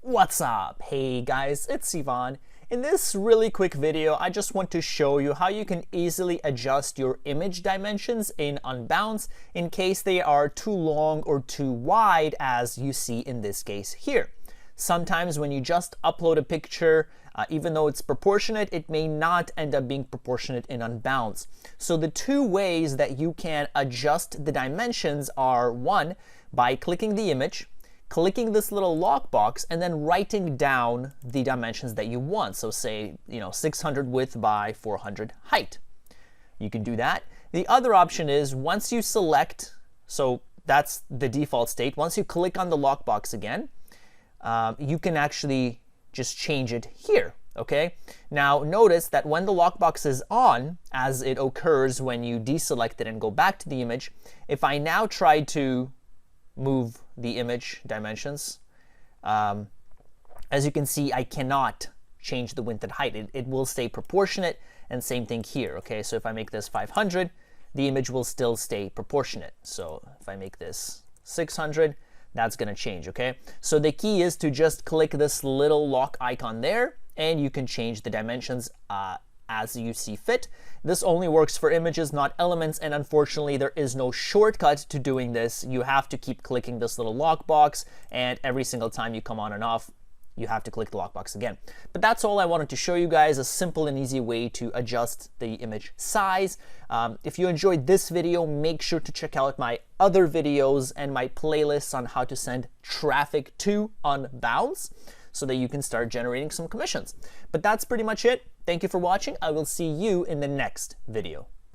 What's up? Hey guys, it's Ivan. In this really quick video, I just want to show you how you can easily adjust your image dimensions in Unbounce in case they are too long or too wide, as you see in this case here. Sometimes when you just upload a picture, even though it's proportionate, it may not end up being proportionate in Unbounce. So the two ways that you can adjust the dimensions are, one, by clicking the image, clicking this little lockbox, and then writing down the dimensions that you want. So say, 600 width by 400 height. You can do that. The other option is once you select, so that's the default state, once you click on the lockbox again, you can actually just change it here. Okay. Now notice that when the lockbox is on, as it occurs when you deselect it and go back to the image, if I now try to move the image dimensions, as you can see, I cannot change the width and height. It will stay proportionate, and same thing here. Okay, so if I make this 500, the image will still stay proportionate. So if I make this 600, that's going to change. Okay, so the key is to just click this little lock icon there, and you can change the dimensions as you see fit. This only works for images, not elements, and unfortunately there is no shortcut to doing this. You have to keep clicking this little lockbox, and every single time you come on and off, you have to click the lockbox again. But that's all I wanted to show you guys, a simple and easy way to adjust the image size. If you enjoyed this video, make sure to check out my other videos and my playlists on how to send traffic to Unbounce, so that you can start generating some commissions. But that's pretty much it. Thank you for watching. I will see you in the next video.